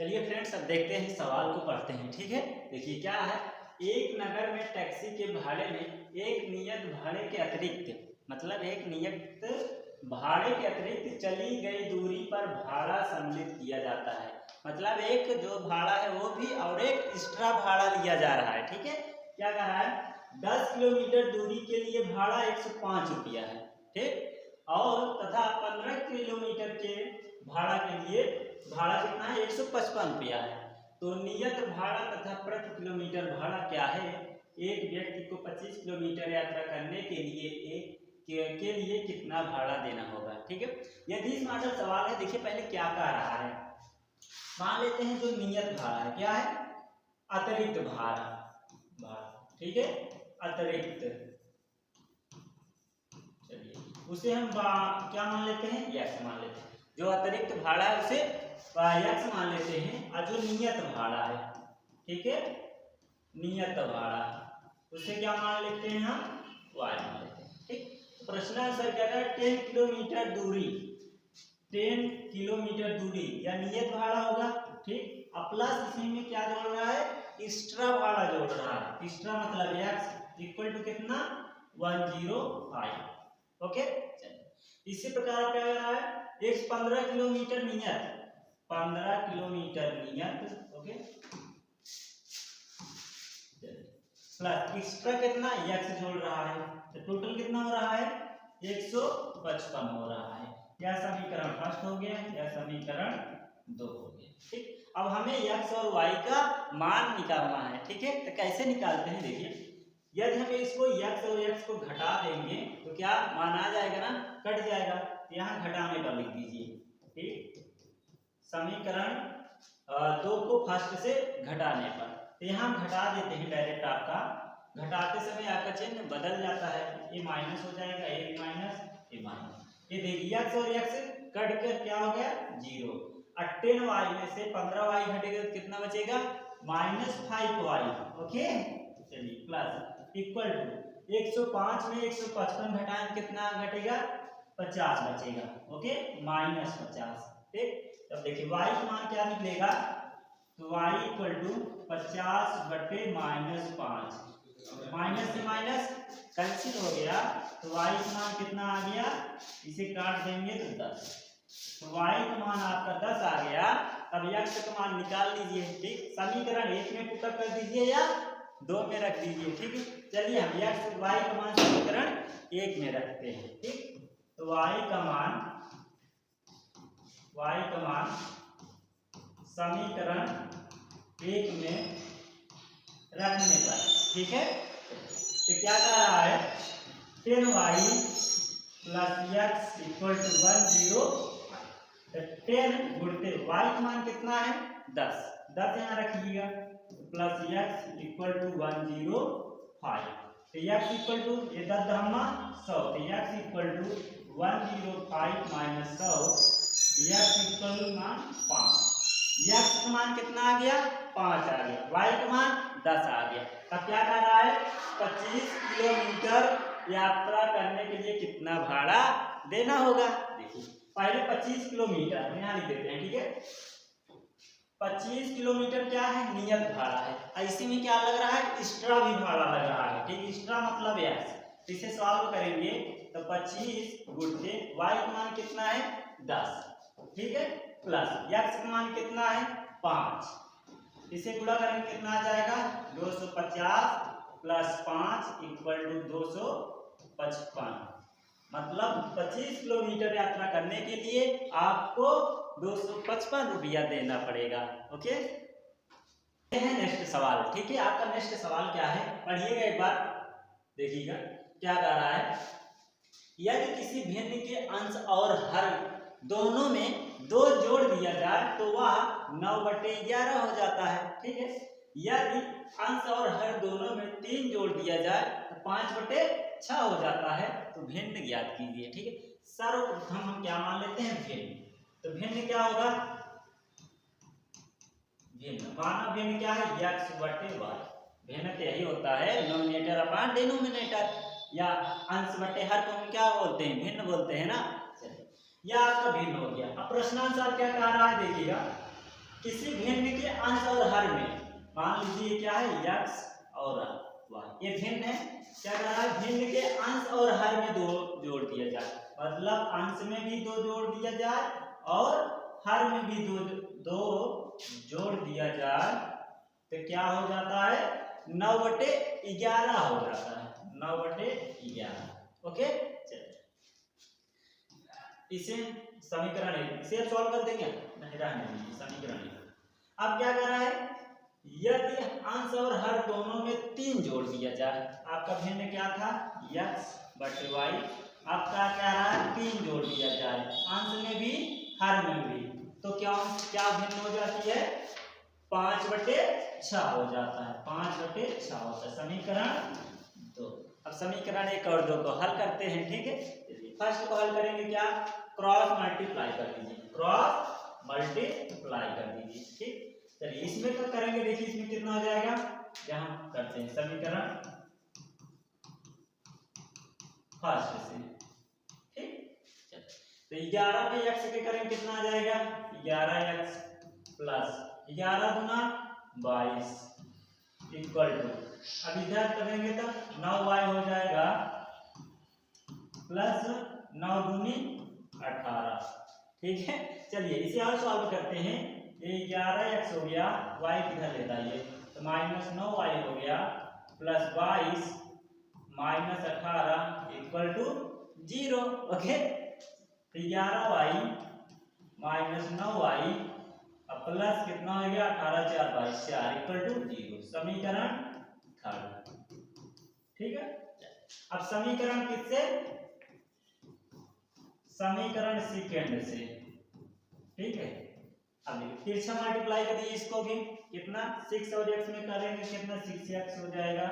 चलिए फ्रेंड्स, अब देखते हैं सवाल को पढ़ते हैं। ठीक है, देखिए क्या है। एक नगर में टैक्सी के भाड़े में एक नियत भाड़े के अतिरिक्त, मतलब एक नियत भाड़े के अतिरिक्त चली गई दूरी पर भाड़ा सम्मिलित किया जाता है। मतलब एक जो भाड़ा है वो भी और एक एक्स्ट्रा भाड़ा लिया जा रहा है। ठीक है, क्या कह रहा है, 10 किलोमीटर दूरी के लिए भाड़ा 105 रुपया है। ठीक, और तथा 15 किलोमीटर के भाड़ा के लिए भाड़ा कितना है, 155 रुपया है। तो नियत भाड़ा तथा प्रति किलोमीटर भाड़ा क्या है। एक व्यक्ति को 25 किलोमीटर यात्रा करने के लिए कितना भाड़ा देना होगा। ठीक है, यदि इस मॉडल सवाल है, देखिए पहले क्या कह रहा है। मान लेते हैं जो नियत भाड़ा है क्या है, अतिरिक्त भाड़ा। ठीक है, अतिरिक्त, चलिए उसे हम क्या मान लेते हैं, यक्स मान लेते हैं। जो अतिरिक्त भाड़ा है उसे यक्स मान लेते हैं, और जो नियत भाड़ा है, ठीक है, नियत भाड़ा उसे क्या मान लेते हैं, हम वाई मान लेते हैं। ठीक, प्रश्न आंसर क्या है, 10 किलोमीटर दूरी, 10 किलोमीटर दूरी या नियत भाड़ा होगा। ठीक, अब प्लस इसी में क्या जोड़ रहा है, एक्स्ट्रा भाड़ा जोड़ रहा है। एक्स्ट्रा मतलब एक्स इक्वल टू कितना, 105। ओके, इसी प्रकार क्या कर रहा है, 15 किलोमीटर नियत, 15 किलोमीटर नियत, ओके, प्लस एक्स्ट्रा कितना एक्स जोड़ रहा है, तो टोटल कितना हो रहा है, 155 हो रहा है। यह समीकरण फर्स्ट हो गया, यह समीकरण 2 हो गया। ठीक, अब हमें एक्स और वाई का मान निकालना है। ठीक है, तो कैसे निकालते हैं, देखिए यदि हम इसको एक्स और एक्स को घटा देंगे तो क्या मान आ जाएगा ना, कट जाएगा। तो यहाँ घटाने पर लिख दीजिए। ठीक, समीकरण 2 को फर्स्ट से घटाने पर, तो यहाँ घटा देते हैं डायरेक्ट। आपका घटाते समय आपका चिन्ह बदल जाता है, ये माइनस हो जाएगा, ये माइनस, ये माइनस। ये देखिए एक्स और एक्स कट कर क्या हो गया, 0। 10 वाई में से 15 वाई घटेगा तो कितना बचेगा, -5 वाई। ओके, चलिए प्लस इक्वल टू 105 में 155 घटाएं कितना घटेगा, 50 बचेगा। ओके, -50। ठीक, तब देखिए y का मान क्या निकलेगा, तो y इक्वल टू 50 बटे -5, माइनस से माइनस कैंसिल हो गया, तो y का मान कितना आ गया, इसे काट देंगे तो 10। तो y का मान आपका 10 आ गया। अब x का मान निकाल लीजिए। ठीक, समीकरण 1 में पुटअप कर दीजिए या 2 में रख दीजिए। ठीक है, चलिए हम x y का मान समीकरण 1 में रखते हैं। ठीक, तो y का मान समीकरण 1 में रखने पर, ठीक है, तो क्या कह रहा है, 10y plus x equal to 10। 10 गुणते y का मान कितना है, 10 यहाँ रखिएगा, प्लस एक्स इक्वल टू 105। तो एक्स इक्वल टू ये 10 दहमा 100, तो x equal to 105 minus 100, x equal to मान 5। एक्स का मान कितना आ गया, 5 आ गया, वाई का मान 10 आ गया। तब क्या कह रहा है, 25 किलोमीटर यात्रा करने के लिए कितना भाड़ा देना होगा। देखिए पहले 25 किलोमीटर यहाँ लिख देते हैं। ठीक है, 25 किलोमीटर क्या है, नियत भाड़ा है। ऐसे में क्या लग रहा है, एक्स्ट्रा भी भाड़ा लग रहा है। ठीक, एक्स्ट्रा मतलब एक्स। इसे सॉल्व करेंगे तो 25 गुणते वाई का मान कितना है, 10। ठीक है, प्लस एक्स का मान कितना है, 5। इसे गुणा करेंगे कितना आ जाएगा, 250 प्लस 5 इक्वल टू 255। मतलब 25 किलोमीटर यात्रा करने के लिए आपको 255 रुपया देना पड़ेगा। ओके, नेक्स्ट सवाल। ठीक है, आपका नेक्स्ट सवाल क्या है, पढ़िएगा एक बार, देखिएगा क्या कह रहा है। यदि किसी भिन्न के अंश और हर दोनों में 2 जोड़ दिया जाए तो वह 9/11 हो जाता है। ठीक है, यदि अंश और हर दोनों में 3 जोड़ दिया जाए तो 5/6 हो जाता है। तो भिन्न ज्ञात कीजिए। ठीक है, सर्वप्रथम हम क्या मान लेते हैं, भिन्न। तो भिन्न क्या होगा, भिन्न क्या है, x/y। भिन्न तो यही होता है, नोमिनेटर अपॉन डिनोमिनेटर, या अंश बटे हर को हम क्या बोलते हैं, भिन्न बोलते हैं ना। यह आपका भिन्न हो गया। अब प्रश्नानुसार क्या कह रहा है, देखिएगा किसी भिन्न के अंश और हर में, मान लीजिए क्या है x और y, ये भिन्न है, क्या कह रहा है भिन्न के अंश और हर में दो जोड़ दिया जाए, मतलब अंश में भी दो जोड़ दिया जाए और हर में भी दो जोड़ दिया जाए, तो क्या हो जाता है 9/11 हो जाता है, 9/11। ओके, चलिए इसे समीकरण इसे सॉल्व कर देंगे, नहीं रहने दीजिए समीकरण। अब क्या कर रहा है, यदि अंश और हर दोनों में 3 जोड़ दिया जाए, आपका भिन्न क्या था x/y, आपका क्या रहा है 3 जोड़ दिया जाए अंश में भी हर में भी, तो क्या क्या भिन्न हो जाती है 5/6 हो जाता है, 5/6 होता है समीकरण 2। अब समीकरण 1 और 2 को हल करते हैं, ठीक है। फर्स्ट को हल करेंगे, क्या क्रॉस मल्टीप्लाई कर दीजिए, क्रॉस मल्टीप्लाई कर दीजिए, ठीक। चलिए इसमें क्या करेंगे, देखिए इसमें कितना हो जाएगा, यहाँ करते हैं समीकरण फर्स्ट से, ठीक। तो 11 पे x के करेंगे कितना आ जाएगा 11x plus 11 Guna 22 equal to, अब इधर करेंगे तो 9y हो जाएगा प्लस 9 दूनी 18, ठीक है। चलिए इसे और सॉल्व करते हैं, ये 11x हो गया, y किधर लेता है ये, तो -9y हो गया plus 22 minus 18 equal to 0। Okay, तो 11y माइनस 9y प्लस कितना हो गया 18 4 22 4 इक्वल टू 0, समीकरण थर्ड, ठीक है। अब समीकरण किससे, समीकरण सेकेंड से, ठीक है। अब देखिए तिरछा मल्टीप्लाई कर दीजिए इसको भी, कितना 6 और x में करेंगे कितना 6x हो जाएगा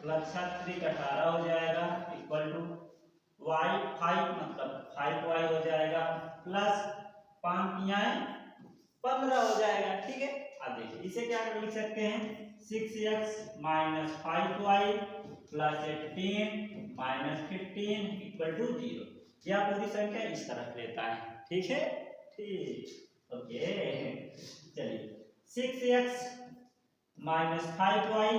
प्लस 6 18 हो जाएगा इक्वल टू y 5 मतलब 5y हो जाएगा प्लस 5 15 हो जाएगा, ठीक है। अब देखिए इसे क्या लिख सकते हैं 6x minus 5y plus 18 minus 15 equal to 0, यह पूरी संख्या इस तरफ लेता है, ठीक है, ठीक। ओके, चलिए 6x माइनस 5y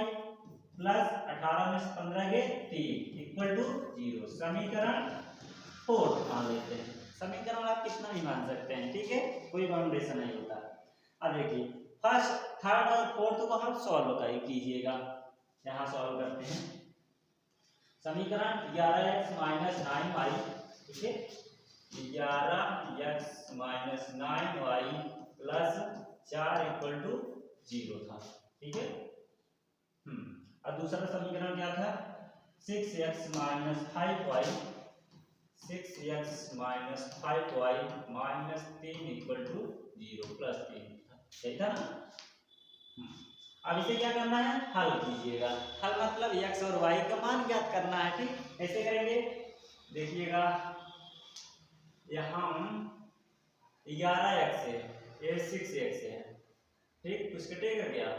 प्लस 18 में 15 के 3 इक्वल टू 0, समीकरण 4 मान लेते हैं। समीकरण आप कितना भी मान सकते हैं, ठीक है, कोई बाउंडेशन नहीं होता। अब देखिए फर्स्ट थर्ड और फोर्थ को हम सॉल्व कीजिएगा, यहाँ सॉल्व करते हैं समीकरण 11x माइनस 9y, ठीक है, 11x minus 9y plus 4 equal to 0 था, ठीक है। अब दूसरा समीकरण क्या था 6x minus 5y, 6x minus 5y minus 3 equal to 0 plus 3, सही था ना। अब इसे क्या करना है, हल कीजिएगा, हल मतलब x और y का मान ज्ञात करना है, ठीक। ऐसे करेंगे, देखिएगा यहाँ 11x है, ये 6x है, ठीक, कुछ कटेगा क्या,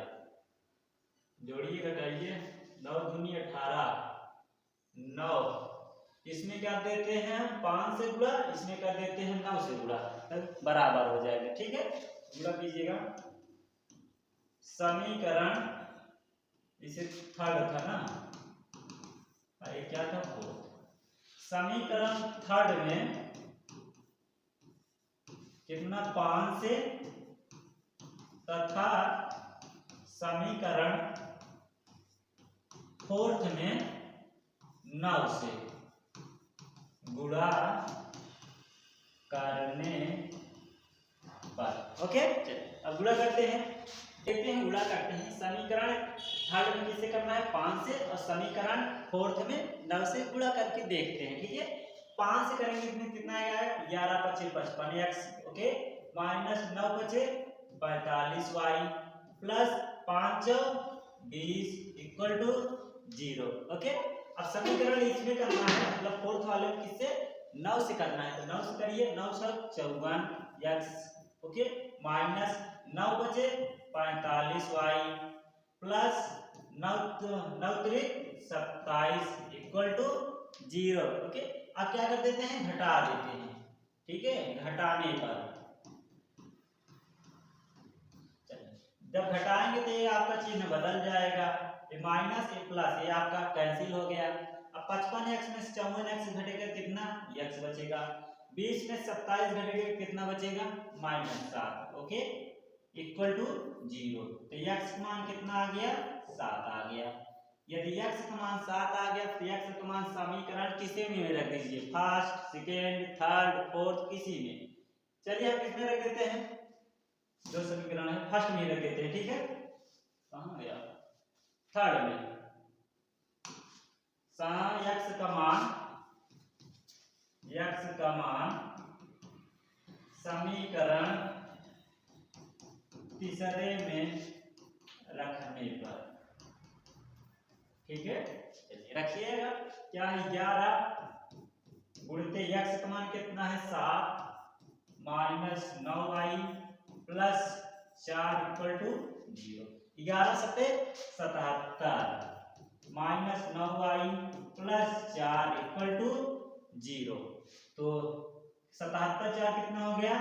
जोड़िए घटाइए, 9 दूनी 18, 9 इसमें क्या देते हैं 5 से गुणा, इसमें कर देते हैं 9 से गुणा, बराबर हो जाएगा, ठीक है। गुणा कीजिएगा, समीकरण इसे थर्ड था ना, ये क्या था फोर्थ, समीकरण थर्ड में कितना 5 से तथा समीकरण फोर्थ में 9 से गुणा करने पर, ओके। चलिए अब गुणा करते हैं, देखते हैं गुणा करते हैं, समीकरण थर्ड में किससे करना है 5 से, और समीकरण फोर्थ में 9 से गुणा करके देखते हैं, ठीक है। 5 से करेंगे इसमें कितना आएगा 11 × 5 = 55x, okay, minus 9 × 45y plus 5 20 equal to 0, okay. अब समीकरण इसमें करना है, मतलब फोर्थ वाले में किससे 9 से करना है, तो 9 से करिए, 9 × 54x, okay, minus 9 × 45y plus 9 × 27 equal to 0, okay. अब क्या कर देते हैं, घटा देते हैं, ठीक है, घटाने पर। जब घटाएंगे तो ये आपका चिन्ह बदल जाएगा, ये माइनस ये प्लस, ये आपका कैंसिल हो गया। अब 55x में 54x घटेगा कितना, x बचेगा। 20 में 27 घटेगा कितना बचेगा, -7। Okay, equal to 0। तो x का मान कितना आ गया, 7 आ गया। यदि x का मान 7 आ गया तो x का मान समीकरण किसी में रख दीजिए, फर्स्ट, सेकेंड, थर्ड, फोर्थ, किसी में। चलिए हम किसमें रख देते हैं, जो समीकरण है फर्स्ट में रख देते हैं, ठीक है। कहां गया, थर्ड में। x का मान समीकरण तीसरे में रखने पर, ठीक है। चलिए रखिएगा, क्या है 11 गुणते x का मान कितना है 7 -9y प्लस 4 इक्वल टू 0। 11 सत्ते 77 -9y प्लस 4 इक्वल टू 0। तो 77 4 कितना हो गया,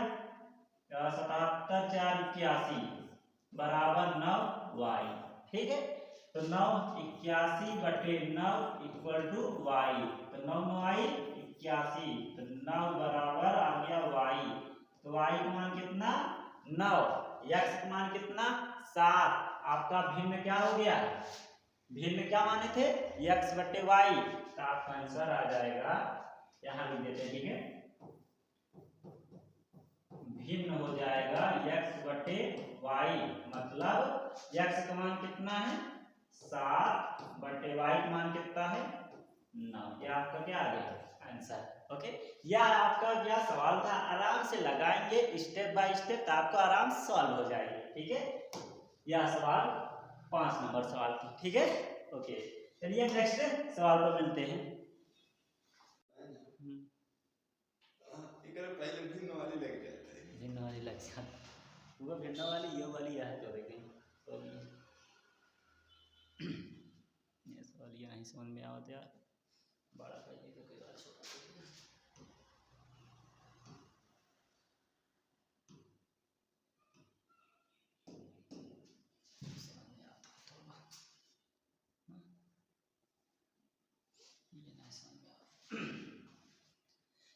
77 4 81 बराबर 9y, ठीक है। तो 9 81 बटे 9 इक्वल टू y। तो 9 9 81, तो 9 बराबर आ गया y। तो y का मान कितना 9, x का मान कितना 7। आपका भिन्न क्या हो गया, भिन्न क्या माने थे, x बटे y। तो आपका आंसर आ जाएगा, यहां लिख देते हैं, ठीक है। भिन्न हो जाएगा x बटे y, मतलब x का मान कितना है 7 बटे y का मान कितना है 9। ये आपका क्या आ गया आंसर। ओके, यह आपका क्या सवाल था, आराम से लगाएंगे स्टेप बाय स्टेप तो आपको आराम से सॉल्व हो जाएगी, ठीक है। यह सवाल 5 नंबर सवाल थी, ठीक है। ओके, चलिए नेक्स्ट सवाल पर मिलते हैं। पहले भिन्न वाली लग जाता है, भिन्न वाली लग जाता है, वो भिन्न वाली ये वाली है तो देखें तो ये सवाल ये नहीं समझ में आवत यार, बड़ा करिए तो कोई बात छोटा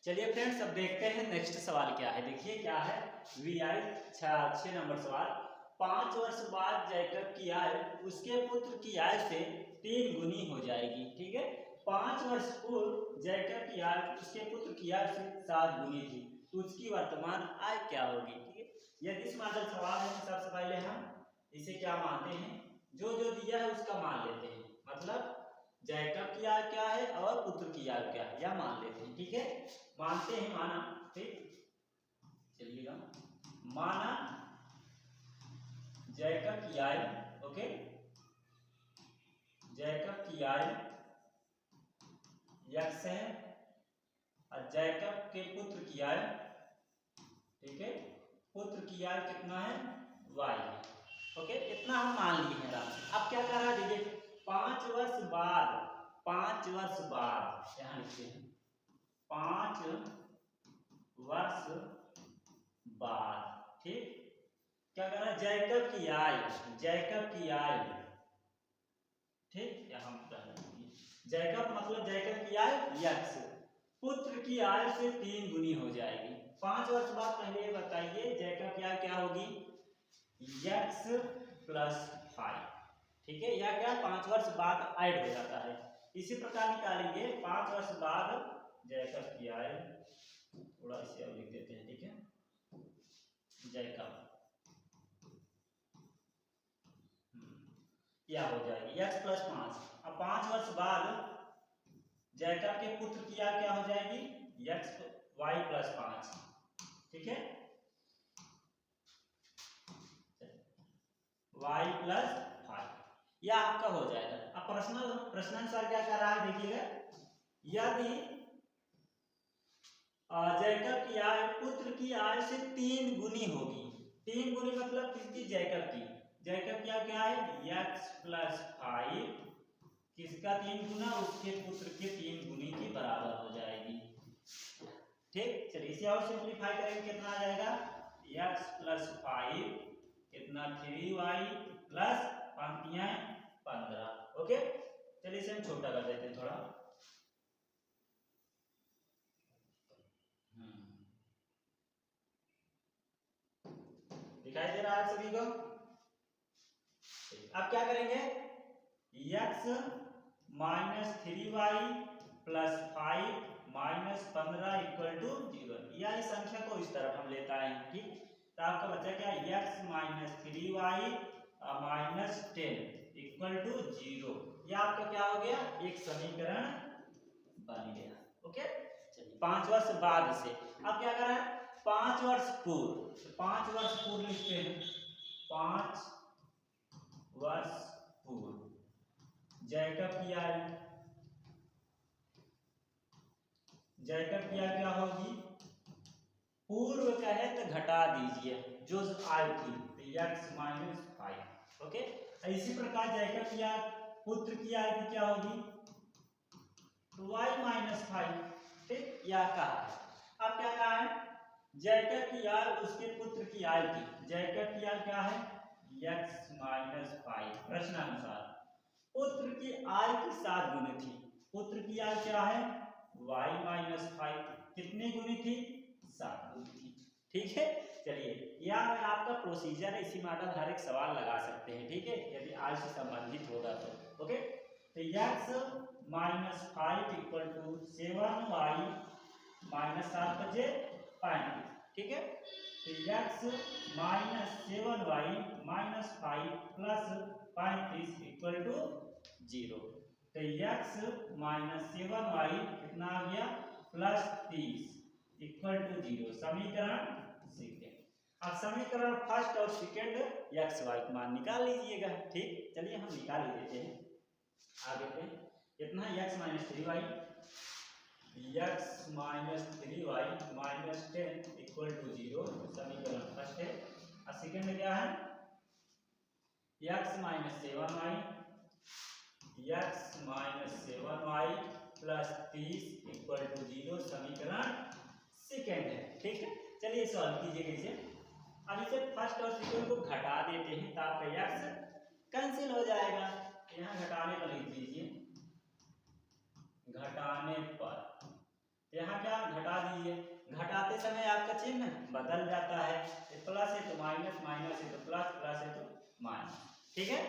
चलिए फ्रेंड्स, अब देखते हैं नेक्स्ट सवाल क्या है। देखिए क्या है, VI 6 नंबर सवाल। 5 वर्ष बाद जैकब की आयु उसके पुत्र की आयु से 3 गुनी हो जाएगी, ठीक है। 5 वर्ष पूर्व जैकब की आयु उसके पुत्र की आयु से 7 गुनी थी, तो उसकी वर्तमान आय क्या होगी, ठीक है। यदि इस मॉडल सवाल है तो सबसे पहले हम इसे क्या मानते हैं, जो जो दिया है उसका मान लेते हैं, मतलब जैकब की आयु क्या है और पुत्र की आयु क्या है यह मान लेते हैं, ठीक है। मानते हैं, माना, ठीक। चलिएगा, माना जैकब की आयु, ओके, जैकब की आयु x है और जैकब के पुत्र की आयु, ठीक है, पुत्र की आयु कितना है y है, ओके। इतना हम मान लिए हैं आराम से। अब क्या कर रहा है, देखिए 5 वर्ष बाद, 5 वर्ष बाद यहां लिखते हैं 5 वर्ष बाद, ठीक। क्या कर रहा है, जैकब की आयु, जैकब की आयु, ठीक। यहां जैकब मतलब जैकब की आयु x, पुत्र की आयु से 3 गुनी हो जाएगी। 5 वर्ष बाद पहले बताइए जैकब की आयु क्या होगी, x प्लस 5, ठीक है। यह क्या 5 वर्ष बाद ऐड हो जाता है। इसी प्रकार निकालेंगे 5 वर्ष बाद जैकब की आयु, थोड़ा इसे अब लिख देते हैं, ठीक है, जैकब क्या हो जाएगी x प्लस 5। अब 5 वर्ष बाद जैकब के पुत्र की आयु क्या हो जाएगी, y प्लस 5, ठीक है, y प्लस 5, यह आपका हो जाएगा। अब प्रश्नानुसार क्या कर रहा है, देखिएगा, यदि जैकब की आयु पुत्र की आयु से 3 गुनी होगी, 3 गुनी मतलब किसकी, जैकब की। जैकब की आयु क्या है x प्लस 5, किसका 3 गुना, उसके पुत्र के 3 गुनी की बराबर हो जाएगी, ठीक। चलिए इसे और सिंपलीफाई करेंगे, कितना आ जाएगा x प्लस 5 कितना 3y प्लस पंक्तियां 15। ओके, चलिए इसे हम छोटा कर देते हैं थोड़ा। दिखाई दे रहा है सभी को? अब क्या करेंगे, x minus 3y plus 5 minus 15 equal to 0, या इस संख्या को इस तरफ हम लेता है। ठीक, तो आपका बचा क्या, x minus 3y minus 10 equal to 0। यह आपका क्या हो गया, एक समीकरण बन गया। ओके, चलिए 5 वर्ष बाद से अब क्या करा है, 5 वर्ष पूर्व, 5 वर्ष पूर्व लिखते हैं। 5 वर्ष पूर्व जैकब की आयु, जैकब की आयु क्या होगी, पूर्व कहे तो घटा दीजिए जो आयु थी, तो x माइनस 5। ओके, इसी प्रकार जैकब की आयु, पुत्र की आयु क्या होगी, y माइनस 5। ठीक, या कहा अब क्या कहा है, जैकब की आयु उसके पुत्र की आयु थी, जैकब की आयु क्या है, x माइनस 5। प्रश्नानुसार पुत्र की आयु की 7 गुनी थी, पुत्र की आयु क्या है, y माइनस 5। कितनी गुनी थी, 7 गुनी थी। ठीक है, चलिए यह आपका प्रोसीजर है, इसी मॉडल हर एक सवाल लगा सकते हैं। ठीक है, यदि आयु से संबंधित होगा तो। ओके, तो x minus 5 equal to 7y minus 7 बचे 35। ठीक है, तो x minus 7y minus 5 plus 35 equal to 0। तो x माइनस 7y कितना आ गया, प्लस 30 इक्वल टू 0। समीकरण सेकेंड। अब समीकरण फर्स्ट और सेकेंड x y का मान निकाल लीजिएगा। ठीक, चलिए हम निकाल ही देते हैं। आगे पे कितना, x minus 3y, x minus 3y minus 10 equal to 0। समीकरण फर्स्ट है। और सेकेंड क्या है, x minus 7y, x minus 7y plus 30 equal to 0। समीकरण सेकेंड है। ठीक है, चलिए सॉल्व कीजिएगा इसे। अब इसे फर्स्ट और सेकेंड को घटा देते हैं तो आपका x कैंसिल हो जाएगा। यहाँ घटाने पर लिख दीजिए, घटाने पर यहाँ क्या घटा दीजिए, घटाते समय आपका चिन्ह बदल जाता है, प्लस है तो माइनस, माइनस है तो प्लस, प्लस है तो माइनस। ठीक है,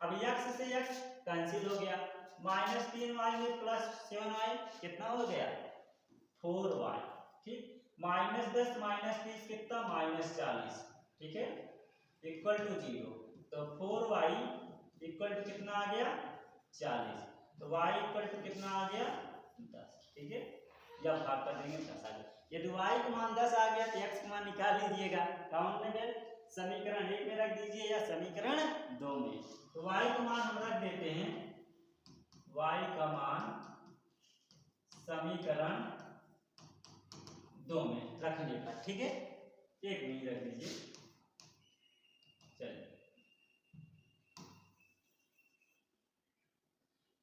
अब x से x कैंसिल हो गया, माइनस 3y में प्लस 7y कितना हो गया, 4y। ठीक, माइनस 10 माइनस 30 कितना, माइनस 40। ठीक है, इक्वल टू 0। तो 4y इक्वल टू कितना आ गया, 40। तो y इक्वल टू कितना आ गया, 10। ठीक है, जब भाग कर देंगे 10 आ गया। यदि y का मान 10 आ गया तो x का मान निकाल लीजिएगा। कौन में, समीकरण 1 में रख दीजिए या समीकरण 2 में। तो y का मान हम रख देते हैं, y का मान समीकरण 2 में रखने पर। ठीक है, 1 में रख दीजिए। चलिए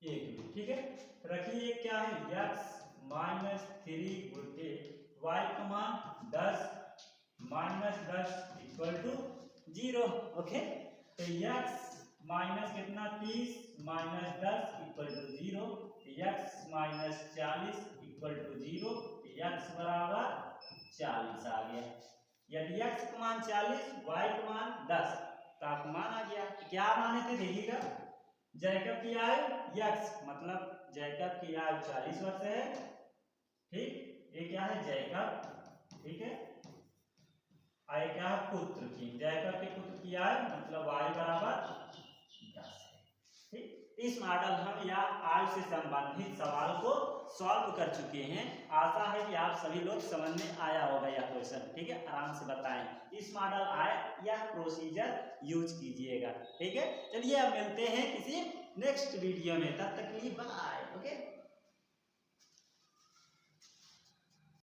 1 में, ठीक है, रखिए। क्या है, x माइनस 3 गुटे y का मान 10 माइनस 10 इक्वल टू 0। ओके, तो x माइनस कितना, 30 minus 10 equal to 0। x minus 40 equal to 0। x बराबर 40 आ गया। यदि x का मान 40, y का मान 10, तो आपका मान आ गया। क्या माने थे देखिएगा, जैकब की आयु x, मतलब जैकब की आयु 40 वर्ष है। ठीक, ये क्या है, जैकब। ठीक है, आय क्या है, पुत्र की, जैकब के पुत्र की आयु मतलब y बराबर 10 है। ठीक, इस मॉडल हम या आयु से संबंधित सवाल को सॉल्व कर चुके हैं। आशा है कि आप सभी लोग समझ में आया होगा यह क्वेश्चन। ठीक है, आराम से बताएं, इस मॉडल आए यह प्रोसीजर यूज कीजिएगा। ठीक है, चलिए अब मिलते हैं किसी नेक्स्ट वीडियो में, तब तक के लिए बाय। ओके।